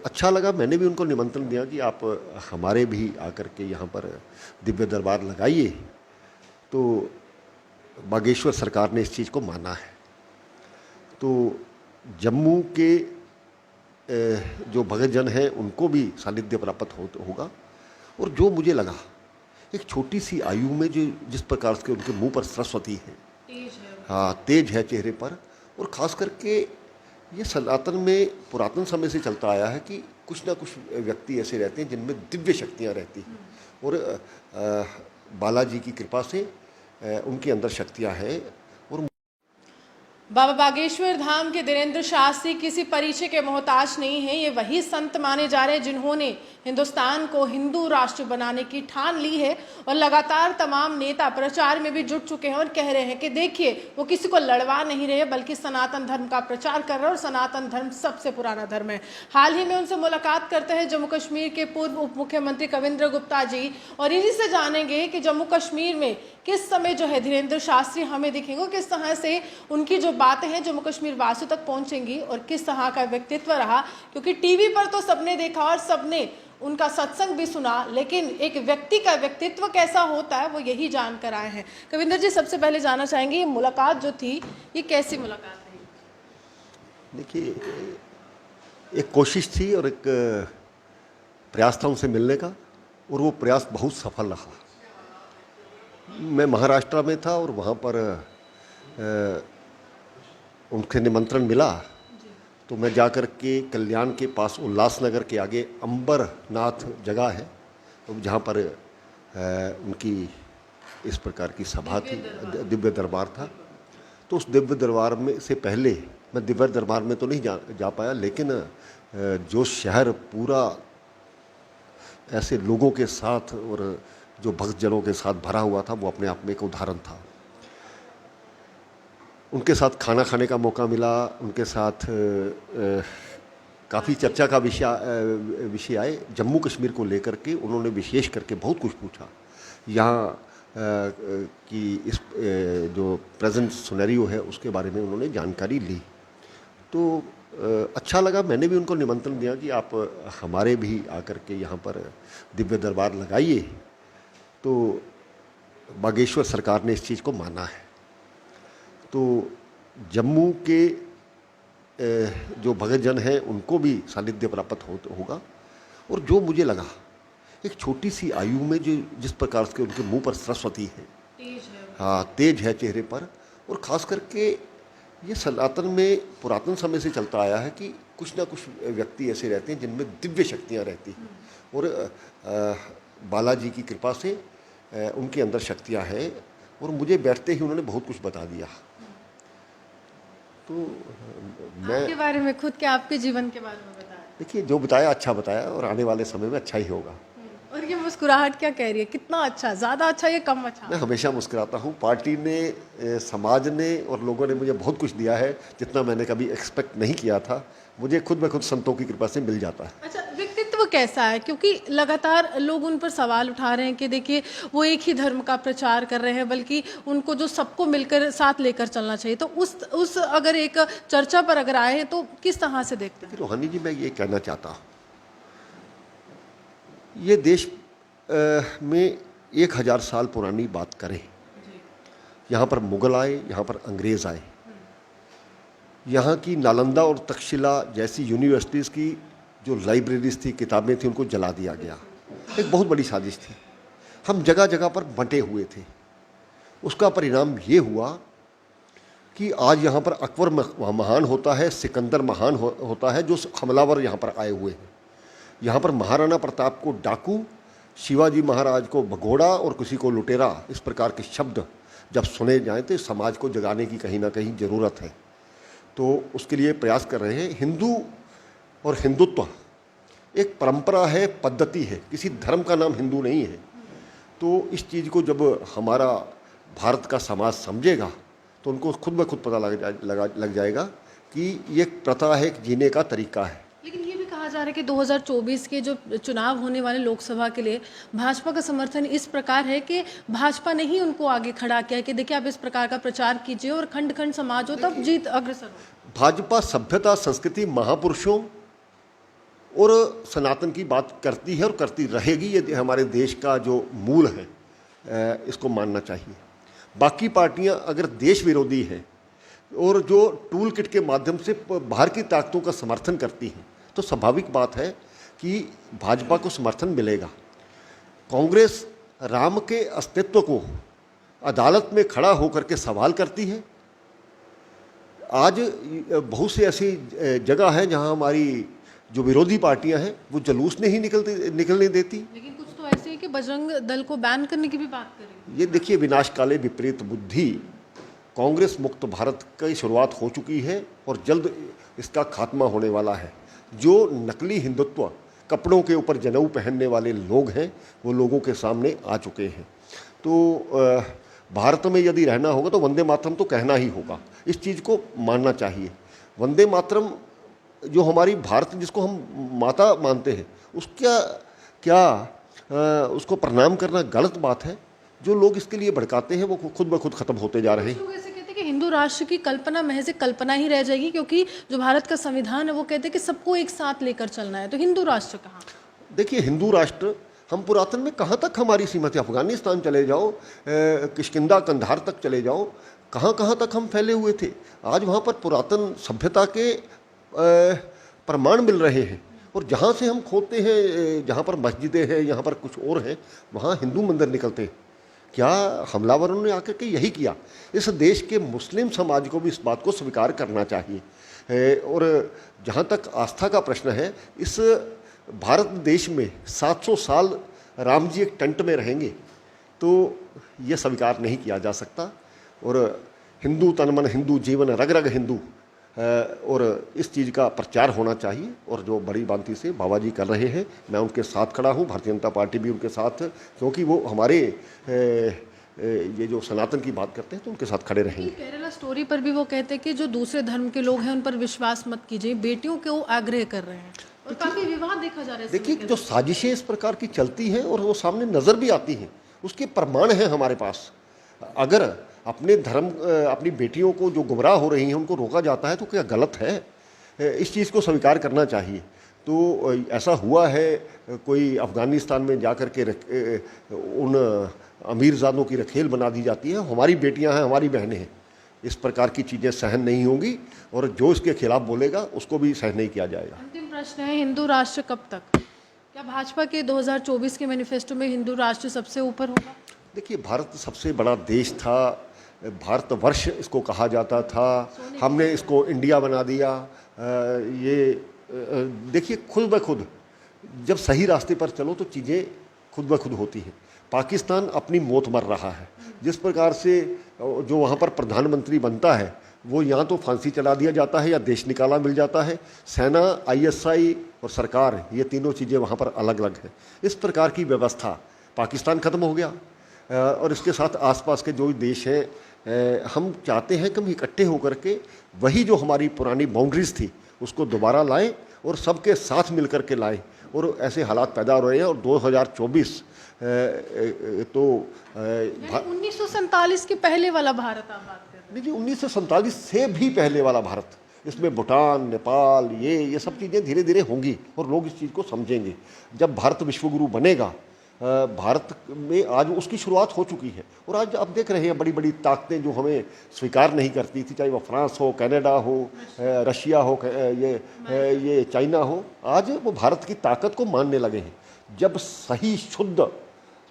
अच्छा लगा। मैंने भी उनको निमंत्रण दिया कि आप हमारे भी आकर के यहाँ पर दिव्य दरबार लगाइए। तो बागेश्वर सरकार ने इस चीज़ को माना है। तो जम्मू के जो भक्तजन हैं उनको भी सानिध्य प्राप्त होगा। और जो मुझे लगा, एक छोटी सी आयु में जो जिस प्रकार से उनके मुंह पर सरस्वती है, हाँ, तेज है चेहरे पर। और ख़ास करके ये सनातन में पुरातन समय से चलता आया है कि कुछ ना कुछ व्यक्ति ऐसे रहते हैं जिनमें दिव्य शक्तियाँ रहती हैं। और बालाजी की कृपा से उनके अंदर शक्तियाँ हैं। और बाबा बागेश्वर धाम के धीरेन्द्र शास्त्री किसी परिचय के मोहताज नहीं है। ये वही संत माने जा रहे हैं जिन्होंने हिंदुस्तान को हिंदू राष्ट्र बनाने की ठान ली है। और लगातार तमाम नेता प्रचार में भी जुट चुके हैं और कह रहे हैं कि देखिए, वो किसी को लड़वा नहीं रहे बल्कि सनातन धर्म का प्रचार कर रहे हैं। और सनातन धर्म सबसे पुराना धर्म है। हाल ही में उनसे मुलाकात करते हैं जम्मू कश्मीर के पूर्व उप मुख्यमंत्री कविंद्र गुप्ता जी, और इन्हीं से जानेंगे कि जम्मू कश्मीर में किस समय जो है धीरेन्द्र शास्त्री हमें दिखेंगे, किस तरह से उनकी जो बातें हैं जम्मू कश्मीर वासियों तक पहुंचेंगी और किस तरह का व्यक्तित्व रहा। क्योंकि टीवी पर तो सबने देखा और सबने उनका सत्संग भी सुना, लेकिन एक व्यक्ति का व्यक्तित्व कैसा होता है वो यही जानकर आए हैं। कविंद्र जी, सबसे पहले जानना चाहेंगे, ये मुलाकात जो थी ये कैसी मुलाकात रही? देखिए, एक कोशिश थी और एक प्रयास था उनसे मिलने का, और वो प्रयास बहुत सफल रहा। मैं महाराष्ट्र में था और वहाँ पर उनके निमंत्रण मिला। तो मैं जाकर के कल्याण के पास उल्लासनगर के आगे अंबरनाथ जगह है, तो जहाँ पर उनकी इस प्रकार की सभा थी, दिव्य दरबार था। तो उस दिव्य दरबार में से पहले मैं दिव्य दरबार में तो नहीं जा पाया, लेकिन जो शहर पूरा ऐसे लोगों के साथ और जो भक्तजनों के साथ भरा हुआ था, वो अपने आप में एक उदाहरण था। उनके साथ खाना खाने का मौका मिला, उनके साथ काफ़ी चर्चा का विषय आए जम्मू कश्मीर को लेकर के। उन्होंने विशेष करके बहुत कुछ पूछा यहाँ कि इस जो प्रेजेंट सिनेरियो है उसके बारे में उन्होंने जानकारी ली। तो अच्छा लगा। मैंने भी उनको निमंत्रण दिया कि आप हमारे भी आकर के यहाँ पर दिव्य दरबार लगाइए। तो बागेश्वर सरकार ने इस चीज़ को माना है। तो जम्मू के जो भक्तजन हैं उनको भी सानिध्य प्राप्त होगा। और जो मुझे लगा, एक छोटी सी आयु में जो जिस प्रकार से उनके मुंह पर सरस्वती है, हाँ, तेज है चेहरे पर। और ख़ास करके ये सनातन में पुरातन समय से चलता आया है कि कुछ ना कुछ व्यक्ति ऐसे रहते हैं जिनमें दिव्य शक्तियाँ रहती हैं। और बालाजी की कृपा से उनके अंदर शक्तियाँ हैं। और मुझे बैठते ही उन्होंने बहुत कुछ बता दिया। तो मैं आपके बारे में, खुद के आपके जीवन के बारे में बताया? देखिए, जो बताया अच्छा बताया, और आने वाले समय में अच्छा ही होगा। और ये मुस्कुराहट क्या कह रही है? कितना अच्छा, ज़्यादा अच्छा या कम अच्छा? मैं हमेशा मुस्कुराता हूँ। पार्टी ने, समाज ने और लोगों ने मुझे बहुत कुछ दिया है जितना मैंने कभी एक्सपेक्ट नहीं किया था। मुझे खुद ब खुद संतों की कृपा से मिल जाता है। अच्छा, व्यक्तित्व कैसा है? क्योंकि लगातार लोग उन पर सवाल उठा रहे हैं कि देखिए, वो एक ही धर्म का प्रचार कर रहे हैं, बल्कि उनको जो सबको मिलकर साथ लेकर चलना चाहिए। तो उस अगर एक चर्चा पर अगर आए हैं तो किस तरह से देखते हैं? रोहानी जी, मैं ये कहना चाहता हूँ, ये देश में 1000 साल पुरानी बात करें। यहाँ पर मुगल आए, यहाँ पर अंग्रेज़ आए। यहाँ की नालंदा और तक्षशिला जैसी यूनिवर्सिटीज़ की जो लाइब्रेरीज थी, किताबें थी, उनको जला दिया गया। एक बहुत बड़ी साजिश थी। हम जगह जगह पर बंटे हुए थे। उसका परिणाम ये हुआ कि आज यहाँ पर अकबर महान होता है, सिकंदर महान होता है, जो हमलावर यहाँ पर आए हुए हैं। यहाँ पर महाराणा प्रताप को डाकू, शिवाजी महाराज को भगोड़ा और किसी को लुटेरा, इस प्रकार के शब्द जब सुने जाएं तो समाज को जगाने की कहीं ना कहीं ज़रूरत है। तो उसके लिए प्रयास कर रहे हैं। हिंदू और हिंदुत्व एक परंपरा है, पद्धति है, किसी धर्म का नाम हिंदू नहीं है। तो इस चीज़ को जब हमारा भारत का समाज समझेगा तो उनको खुद ब खुद पता लग जाएगा कि ये प्रथा है, जीने का तरीका है। लेकिन ये भी कहा जा रहा है कि 2024 के जो चुनाव होने वाले लोकसभा के लिए भाजपा का समर्थन इस प्रकार है कि भाजपा ने ही उनको आगे खड़ा किया है कि देखिए, आप इस प्रकार का प्रचार कीजिए और खंड खंड समाज हो, तब जीत अग्रसर हो। भाजपा सभ्यता, संस्कृति, महापुरुषों और सनातन की बात करती है और करती रहेगी। ये हमारे देश का जो मूल है, इसको मानना चाहिए। बाकी पार्टियां अगर देश विरोधी हैं और जो टूल किट के माध्यम से बाहर की ताकतों का समर्थन करती हैं, तो स्वाभाविक बात है कि भाजपा को समर्थन मिलेगा। कांग्रेस राम के अस्तित्व को अदालत में खड़ा होकर के सवाल करती है। आज बहुत सी ऐसी जगह है जहां हमारी जो विरोधी पार्टियां हैं वो जुलूस नहीं निकलने देती। लेकिन कुछ तो ऐसे है कि बजरंग दल को बैन करने की भी बात करें। ये देखिए, विनाश काले विपरीत बुद्धि, कांग्रेस मुक्त भारत की शुरुआत हो चुकी है और जल्द इसका खात्मा होने वाला है। जो नकली हिंदुत्व, कपड़ों के ऊपर जनेऊ पहनने वाले लोग हैं, वो लोगों के सामने आ चुके हैं। तो भारत में यदि रहना होगा तो वंदे मातरम तो कहना ही होगा। इस चीज़ को मानना चाहिए। वंदे मातरम जो हमारी भारत, जिसको हम माता मानते हैं, उसका क्या उसको प्रणाम करना गलत बात है? जो लोग इसके लिए भड़काते हैं वो खुद ब खुद खत्म होते जा रहे हैं। लोग ऐसे कहते हैं कि हिंदू राष्ट्र की कल्पना महज एक कल्पना ही रह जाएगी, क्योंकि जो भारत का संविधान है वो कहते हैं कि सबको एक साथ लेकर चलना है। तो हिंदू राष्ट्र कहाँ? देखिए, हिंदू राष्ट्र हम पुरातन में कहाँ तक हमारी सीमा थी? अफगानिस्तान चले जाओ, किष्किंधा कंधार तक चले जाओ, कहाँ कहाँ तक हम फैले हुए थे। आज वहाँ पर पुरातन सभ्यता के प्रमाण मिल रहे हैं। और जहाँ से हम खोदते हैं, जहाँ पर मस्जिदें हैं, यहाँ पर कुछ और हैं, वहाँ हिंदू मंदिर निकलते हैं। क्या हमलावरों ने आकर के यही किया? इस देश के मुस्लिम समाज को भी इस बात को स्वीकार करना चाहिए। और जहाँ तक आस्था का प्रश्न है, इस भारत देश में 700 साल राम जी एक टेंट में रहेंगे तो ये स्वीकार नहीं किया जा सकता। और हिंदू तन मन, हिंदू जीवन, रग रग हिंदू, और इस चीज़ का प्रचार होना चाहिए। और जो बड़ी बांती से बाबा जी कर रहे हैं, मैं उनके साथ खड़ा हूँ, भारतीय जनता पार्टी भी उनके साथ, क्योंकि वो हमारे ये जो सनातन की बात करते हैं तो उनके साथ खड़े रहेंगे। केरला स्टोरी पर भी वो कहते हैं कि जो दूसरे धर्म के लोग हैं उन पर विश्वास मत कीजिए, बेटियों को आग्रह कर रहे हैं और काफी विवाद देखा जा रहा है। देखिए, जो साजिशें इस प्रकार की चलती हैं और वो सामने नजर भी आती हैं, उसके प्रमाण हैं हमारे पास। अगर अपने धर्म, अपनी बेटियों को जो गुमराह हो रही हैं उनको रोका जाता है तो क्या गलत है? इस चीज़ को स्वीकार करना चाहिए। तो ऐसा हुआ है, कोई अफ़गानिस्तान में जाकर के उन अमीरजादों की रखेल बना दी जाती है। हमारी बेटियां हैं, हमारी बहनें हैं। इस प्रकार की चीज़ें सहन नहीं होंगी और जो इसके खिलाफ बोलेगा उसको भी सहन नहीं किया जाएगा। अंतिम प्रश्न है, हिंदू राष्ट्र कब तक? क्या भाजपा के 2024 के मैनिफेस्टो में हिंदू राष्ट्र सबसे ऊपर होगा? देखिए, भारत सबसे बड़ा देश था, भारतवर्ष इसको कहा जाता था, हमने इसको इंडिया बना दिया। ये देखिए, खुद ब खुद जब सही रास्ते पर चलो तो चीज़ें खुद ब खुद होती हैं। पाकिस्तान अपनी मौत मर रहा है। जिस प्रकार से जो वहाँ पर प्रधानमंत्री बनता है वो या तो फांसी चला दिया जाता है या देश निकाला मिल जाता है। सेना, ISI और सरकार, ये तीनों चीज़ें वहाँ पर अलग अलग हैं। इस प्रकार की व्यवस्था, पाकिस्तान ख़त्म हो गया और इसके साथ आसपास के जो देश हैं, हम चाहते हैं कि हम इकट्ठे होकर के वही जो हमारी पुरानी बाउंड्रीज थी उसको दोबारा लाएं और सबके साथ मिलकर के लाएं। और ऐसे हालात पैदा हो रहे हैं। और 2024 तो 1947 के पहले वाला भारत आप बात कर रहे हैं? नहीं, 1947 से भी पहले वाला भारत, इसमें भूटान, नेपाल, ये सब चीज़ें धीरे धीरे होंगी और लोग इस चीज़ को समझेंगे। जब भारत विश्वगुरु बनेगा, भारत में आज उसकी शुरुआत हो चुकी है। और आज आप देख रहे हैं बड़ी बड़ी ताकतें जो हमें स्वीकार नहीं करती थी, चाहे वो फ्रांस हो, कनाडा हो, रशिया हो, ये चाइना हो, आज वो भारत की ताकत को मानने लगे हैं। जब सही शुद्ध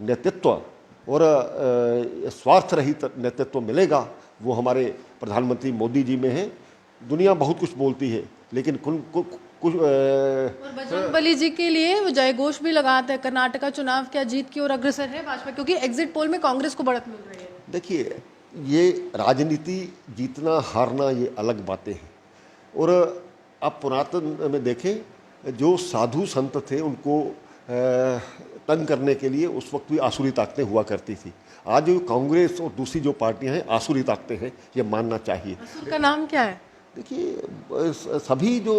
नेतृत्व और स्वार्थ रहित नेतृत्व मिलेगा, वो हमारे प्रधानमंत्री मोदी जी में है। दुनिया बहुत कुछ बोलती है लेकिन कुछ और बजरंगबली जी के लिए वो जयघोष भी लगाते हैं। कर्नाटका चुनाव क्या जीत की ओर अग्रसर है भाजपा? क्योंकि एग्जिट पोल में कांग्रेस को बढ़त मिल रही है। देखिए, ये राजनीति, जीतना हारना ये अलग बातें हैं। और आप पुरातन में देखें, जो साधु संत थे उनको तंग करने के लिए उस वक्त भी आसुरी ताकतें हुआ करती थी। आज जो कांग्रेस और दूसरी जो पार्टियां हैं आसुरी ताकतें हैं, ये मानना चाहिए। असुर का नाम क्या है? देखिए, सभी जो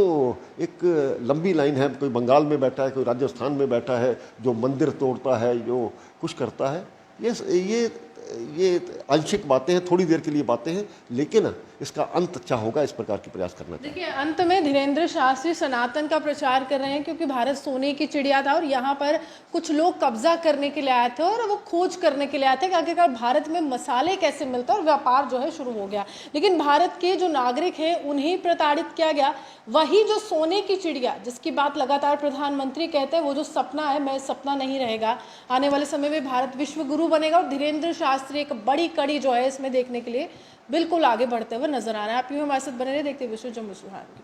एक लंबी लाइन है, कोई बंगाल में बैठा है, कोई राजस्थान में बैठा है, जो मंदिर तोड़ता है, जो कुछ करता है, ये आंशिक बातें हैं, थोड़ी देर के लिए बातें हैं। लेकिन इसका अंत अच्छा होगा, इस प्रकार की प्रयास करना चाहिए। देखिए, अंत में धीरेन्द्र शास्त्री सनातन का प्रचार कर रहे हैं, क्योंकि भारत सोने की चिड़िया था और यहाँ पर कुछ लोग कब्जा करने के लिए आए थे और वो खोज करने के लिए आए थे कि आखिरकार भारत में मसाले कैसे मिलते हैं, और व्यापार जो है शुरू हो गया। लेकिन भारत के जो नागरिक हैं उन्हें प्रताड़ित किया गया। वही जो सोने की चिड़िया जिसकी बात लगातार प्रधानमंत्री कहते हैं, वो जो सपना है, मैं सपना नहीं रहेगा। आने वाले समय में भारत विश्व गुरु बनेगा और धीरेन्द्र शास्त्री एक बड़ी कड़ी जो है इसमें देखने के लिए बिल्कुल आगे बढ़ते हुए नजर आ रहा है। आप यूं हमारे साथ बने रहे, देखते हुए विश्व जम्मू सुहान की।